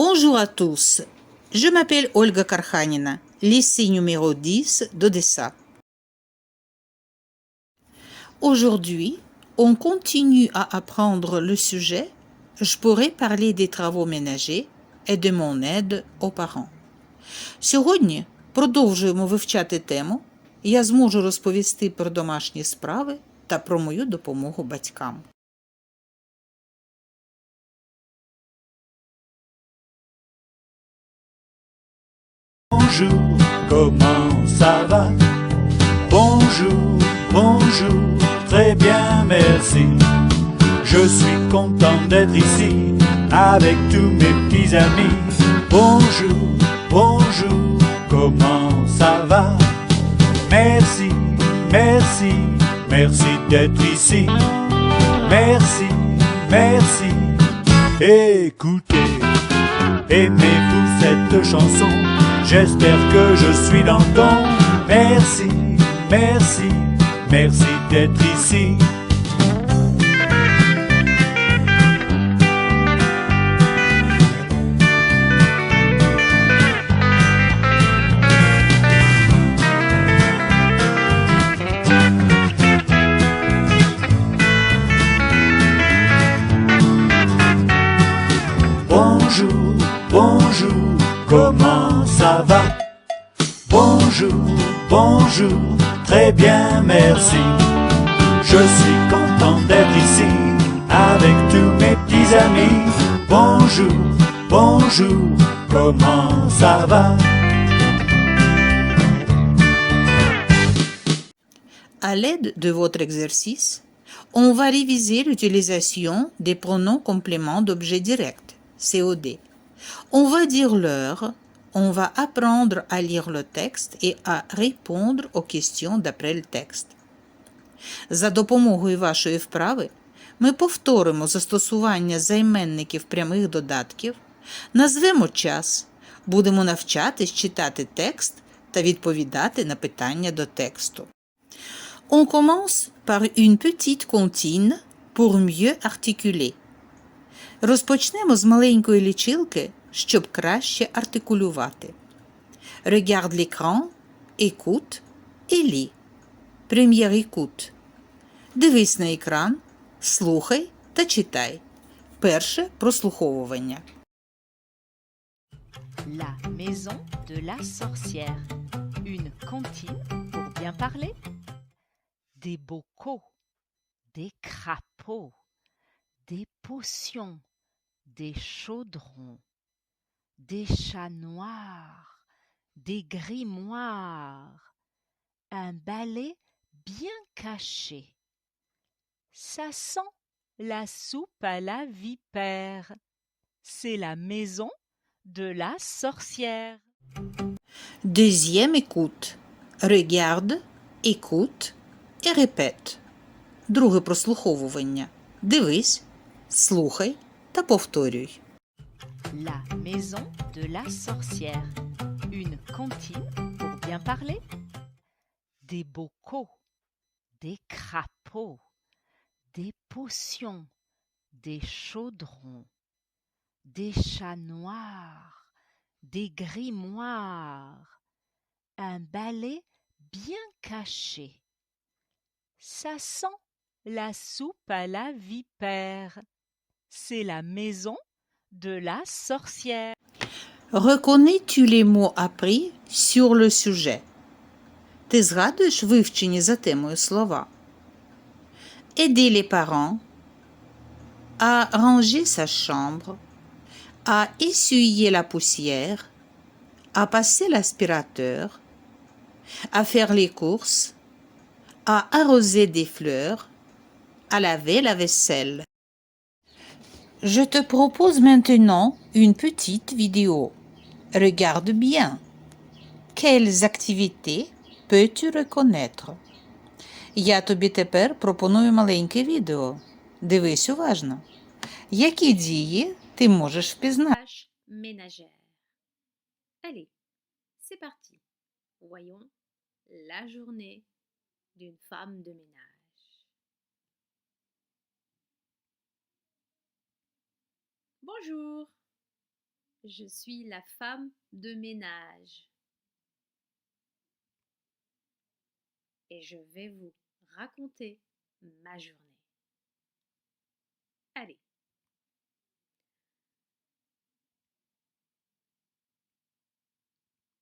Bonjour à tous, je m'appelle Olga Karkhanina, lycée numéro 10 d'Odessa. Aujourd'hui, on continue à apprendre le sujet. Je pourrais parler des travaux ménagers et de mon aide aux parents. Сьогодні продовжуємо вивчати тему. Я зможу розповісти про домашні справи та про мою допомогу батькам. Bonjour, comment ça va? Bonjour, bonjour, très bien, merci. Je suis content d'être ici avec tous mes petits amis. Bonjour, bonjour, comment ça va? Merci, merci, merci d'être ici. Merci, merci. Écoutez, aimez-vous cette chanson? J'espère que je suis dans le ton. Merci, merci, merci d'être ici. Bonjour, bonjour, comment ça va? Bonjour, bonjour, très bien, merci. Je suis content d'être ici avec tous mes petits amis. Bonjour, bonjour, comment ça va? À l'aide de votre exercice, on va réviser l'utilisation des pronoms compléments d'objet direct, COD. On va dire l'heure, on va apprendre à lire le texte et à répondre aux questions d'après le texte. За допомогою вашої вправи ми повторимо застосування займенників прямих додатків, назвемо час, будемо навчатись читати текст та відповідати на питання до тексту. On commence par une petite comptine pour mieux articuler. Розпочнемо з маленької лічилки, щоб краще артикулювати. Regarde l'écran, écoute et lis. Première écoute. Дивись на екран, слухай та читай. Перше прослуховування. La maison de la sorcière. Une cantine pour bien parler. Des bocaux, des crapauds, des potions, des chaudrons, des chats noirs, des grimoires, un balai bien caché. Ça sent la soupe à la vipère. C'est la maison de la sorcière. Deuxième écoute. Regarde, écoute et répète. Друге прослуховування. Дивись, слухай та повторюй. La maison de la sorcière. Une cantine pour bien parler. Des bocaux, des crapauds, des potions, des chaudrons, des chats noirs, des grimoires, un balai bien caché. Ça sent la soupe à la vipère. C'est la maison de la sorcière. Reconnais-tu les mots appris sur le sujet? Ти згадуєш вивчені за темою слова? Aider les parents, à ranger sa chambre, à essuyer la poussière, à passer l'aspirateur, à faire les courses, à arroser des fleurs, à laver la vaisselle. Je te propose maintenant une petite vidéo. Regarde bien. Quelles activités peux-tu reconnaître? Я тобі тепер пропоную маленьке відео. Дивись уважно. Які дії ти можеш впізнати? Tâches ménagères. Allez, c'est parti. Voyons la journée d'une femme de ménage. Bonjour. Je suis la femme de ménage. Et je vais vous raconter ma journée. Allez.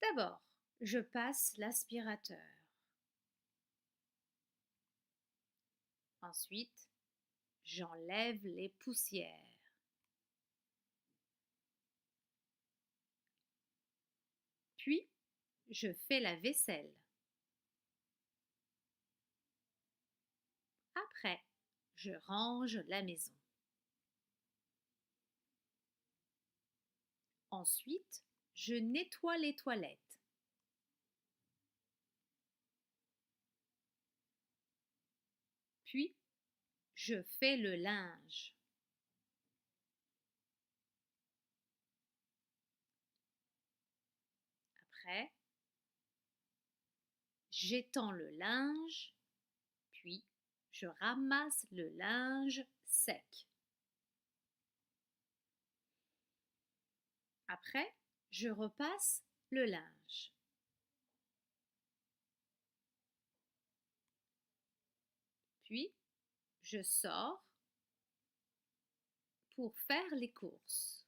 D'abord, je passe l'aspirateur. Ensuite, j'enlève les poussières. Puis, je fais la vaisselle. Après, je range la maison. Ensuite, je nettoie les toilettes. Puis, je fais le linge. Après, j'étends le linge, puis je ramasse le linge sec. Après, je repasse le linge. Puis, je sors pour faire les courses.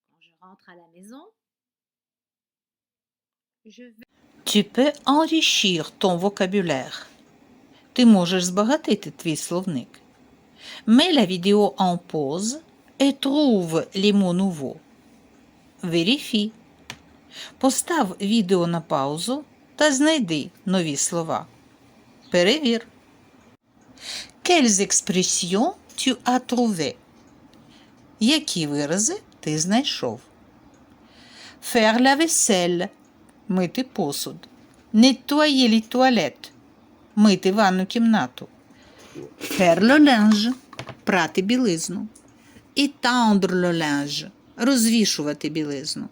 Quand je rentre à la maison, je vais... Tu peux enrichir ton vocabulaire. Ти можеш збагатити твій словник. Mets la vidéo en pause et trouve les mots nouveaux. Vérifie. Постав відео на паузу та знайди нові слова. Перевір. Quelles expressions tu as trouvées? Які вирази ти знайшов? Faire la vaisselle – мити посуд. Nettoyer les toilettes – мити ванну кімнату. Faire le linge – прати білизну. Étendre le linge – розвішувати білизну.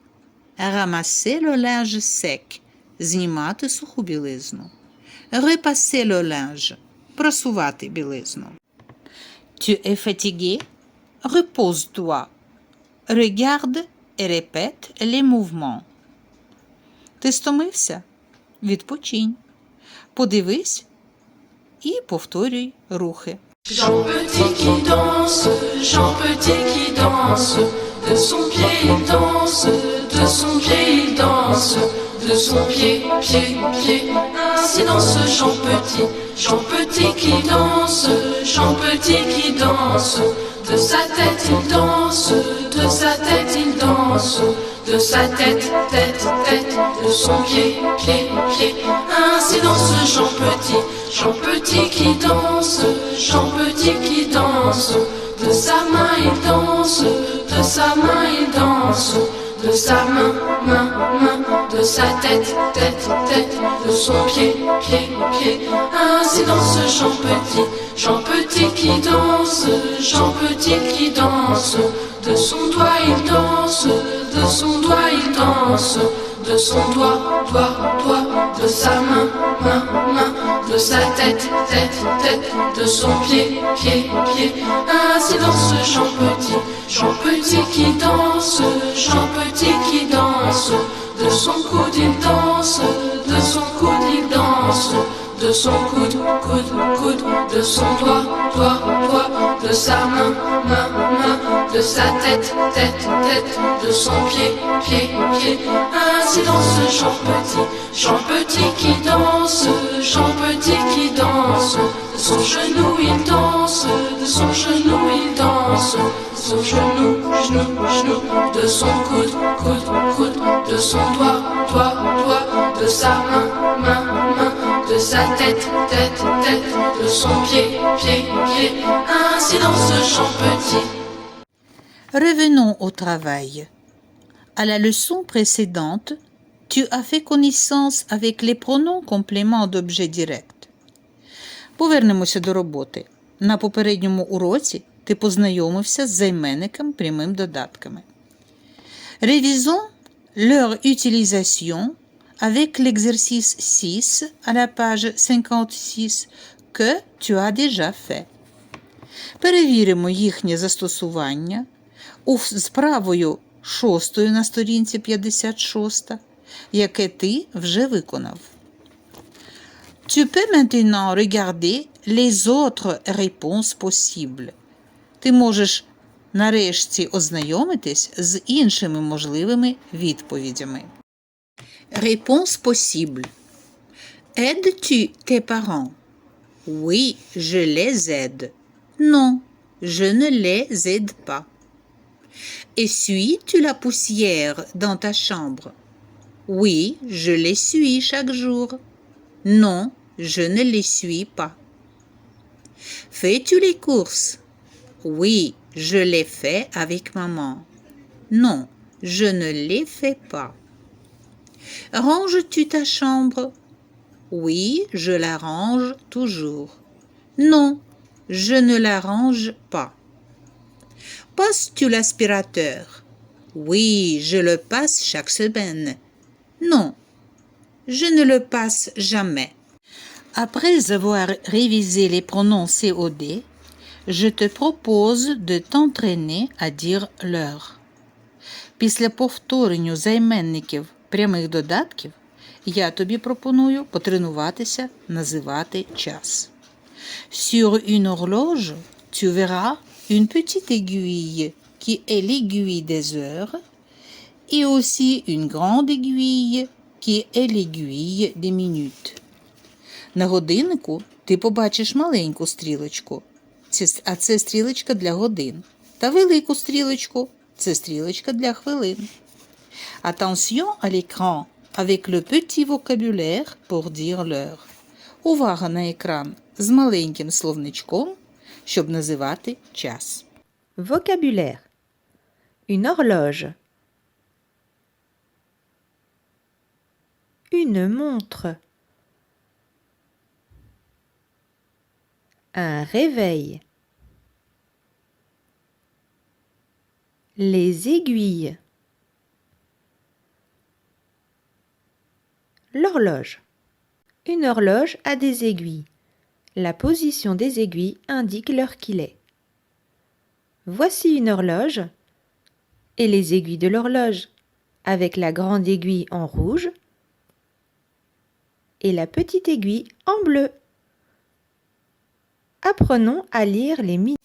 Ramasser le linge sec – знімати суху білизну. Repasser le linge – просувати білизну. Tu es fatigué? Repose-toi. Regarde et répète les mouvements. Ти стомився? Відпочинь. Подивись і повторюй рухи. Jean Petit qui danse, Jean Petit qui danse, de son pied il danse, de son pied il danse, de son pied, pied, pied, ainsi danse Jean Petit qui danse, Jean Petit qui danse, de sa tête il danse, de sa tête il danse, de sa tête, tête, tête, de son pied, pied, pied, ainsi danse Jean Petit qui danse, Jean Petit qui danse, de sa main il danse, de sa main il danse, de sa main, main, main, de sa tête, tête, tête, de son pied, pied, pied, ainsi danse Jean Petit qui danse, Jean Petit qui danse, de son doigt il danse, de son doigt il danse, de son doigt, doigt, doigt, de sa main, main, main, de sa tête, tête, tête, de son pied, pied, pied, ainsi danse Jean Petit qui danse, Jean Petit qui danse, de son coude il danse, de son coude il danse, de son coude, coude, coude, de son doigt, doigt, doigt, de sa main, main, main, de sa tête, tête, tête, de son pied, pied, pied, ainsi danse Jean Petit qui danse, Jean Petit qui danse, de son genou il danse, de son genou il danse, de son genou, genou, genou, de son coude, coude, coude, de son doigt, doigt, doigt, de sa main, main, main, de sa tête, tête, tête, de son pied, pied, pied, ainsi danse Jean Petit. Revenons au travail. À la leçon précédente, tu as fait connaissance avec les pronoms compléments d'objet direct. Повернемося до роботи. На попередньому уроці ти познайомився з займенником прямим додатками. Révisons leur utilisation avec l'exercice 6 à la page 56 que tu as déjà fait. Перевіримо їхнє застосування з правою 6 на сторінці 56, яке ти вже виконав. Tu peux maintenant regarder les autres réponses possibles. Ти можеш нарешті ознайомитись з іншими можливими відповідями. Réponse possible. Aides-tu tes parents? Oui, je les aide. Non, je ne les aide pas. Essuies-tu la poussière dans ta chambre? Oui, je l'essuie chaque jour. Non, je ne l'essuie pas. Fais-tu les courses? Oui, je les fais avec maman. Non, je ne les fais pas. Ranges-tu ta chambre? Oui, je la range toujours. Non, je ne la range pas. Passes-tu l'aspirateur? Oui, je le passe chaque semaine. Non, je ne le passe jamais. Après avoir révisé les pronoms COD, je te propose de t'entraîner à dire l'heure. Після повторення займенників прямих додатків я тобі пропоную потренуватися називати час. Sur une horloge, tu verras une petite aiguille qui est l'aiguille des heures et aussi une grande aiguille qui est l'aiguille des minutes. На годиннику ти побачиш маленьку стрілочку, а це стрілочка для годин, та велику стрілочку – це стрілочка для хвилин. Attention à l'écran avec le petit vocabulaire pour dire l'heure. Увага на екран з маленьким словничком, щоб називати час. Vocabulaire. Une horloge. Une montre. Un réveil. Les aiguilles. L'horloge. Une horloge a des aiguilles. La position des aiguilles indique l'heure qu'il est. Voici une horloge et les aiguilles de l'horloge, avec la grande aiguille en rouge et la petite aiguille en bleu. Apprenons à lire les minutes.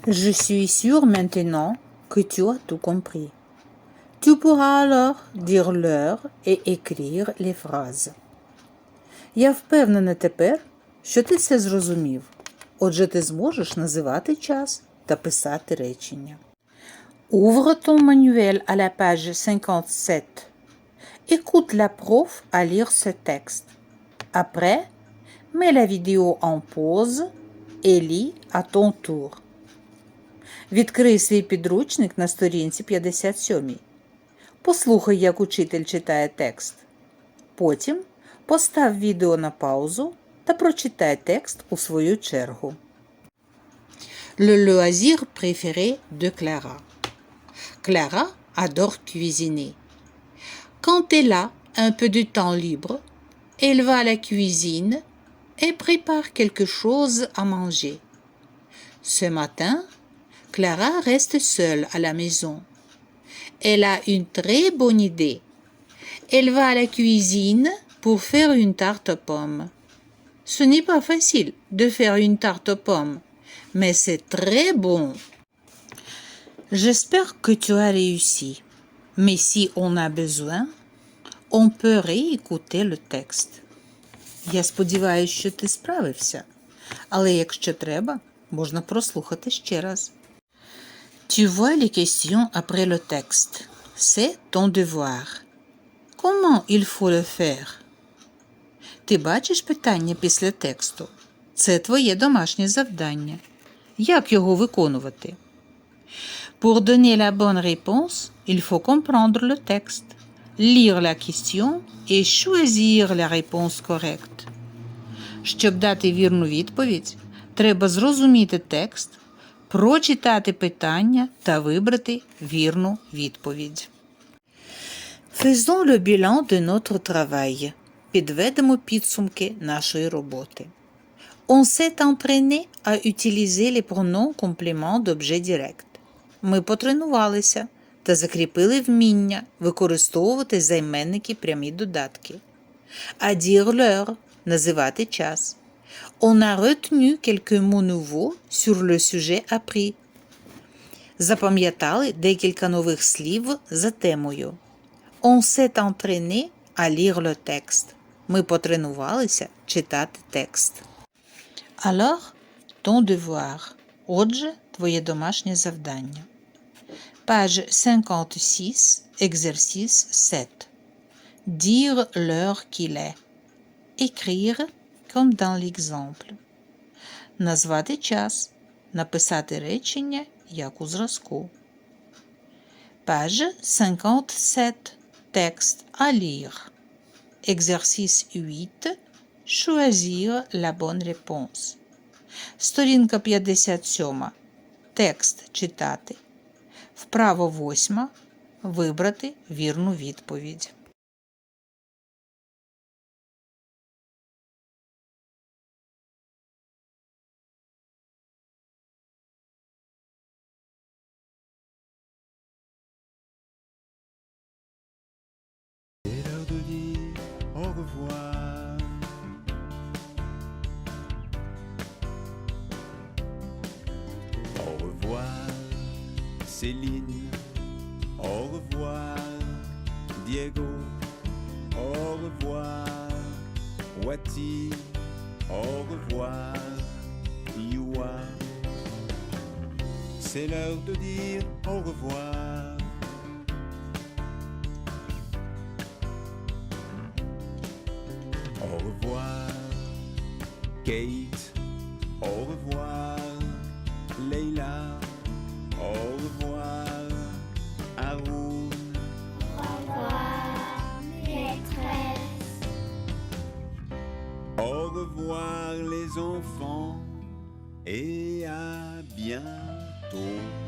Je suis sûre maintenant que tu as tout compris. Tu pourras alors dire l'heure et écrire les phrases. Я впевнена тепер, що ти все зрозумів. Отже, ти зможеш називати час та писати речення. Ouvre ton manuel à la page 57. Écoute la prof à lire ce texte. Après, mets la vidéo en pause et lis à ton tour. Відкрий свій підручник на сторінці 57. Послухай, як учитель читає текст. Потім постав відео на паузу та прочитай текст у свою чергу. Le loisir préféré de Clara. Clara adore cuisiner. Quand elle a un peu de temps libre, elle va à la cuisine et prépare quelque chose à manger. Ce matin, Clara reste seule à la maison. Elle a une très bonne idée. Elle va à la cuisine pour faire une tarte aux pommes. Ce n'est pas facile de faire une tarte aux pommes, mais c'est très bon. J'espère que tu as réussi. Mais si on a besoin, on peut réécouter le texte. Я сподіваюся, що ти справився. Але якщо треба, можна прослухати ще раз. Tu vois les questions après le texte. C'est ton devoir. Comment il faut le faire? Ти бачиш питання після тексту? Це твоє домашнє завдання. Як його виконувати? Pour donner la bonne réponse, il faut comprendre le texte, lire la question et choisir la réponse correcte. Щоб дати вірну відповідь, треба зрозуміти текст, прочитати питання та вибрати вірну відповідь. Faisons le bilan de notre travail. Підведемо підсумки нашої роботи. On s'est entraîné à utiliser les pronoms compléments d'objet direct. Ми потренувалися та закріпили вміння використовувати займенники прямі додатки. À dire l'heure – називати час. On a retenu quelques mots nouveaux sur le sujet appris. Запам'ятали декілька нових слів за темою. On s'est entraîné à lire le texte. Ми потренувалися читати текст. Alors, ton devoir. Отже, твоє домашнє завдання. Page 56, exercice 7. Dire l'heure qu'il est. Écrire comme dans l'exemple. Назвати час. Написати речення, як у зразку. Page 57. Texte à lire. Exercice 8. Choisir la bonne réponse. Сторінка 57. Текст читати. Вправо 8. Вибрати вірну відповідь. C'est l'heure de dire au revoir. Au revoir, Céline. Au revoir, Diego. Au revoir, Wati. Au revoir, Yua. C'est l'heure de dire au revoir. Au revoir, Kate. Au revoir, Leila. Au revoir, Haroun. Au revoir, maîtresse. Au revoir les enfants et à bientôt.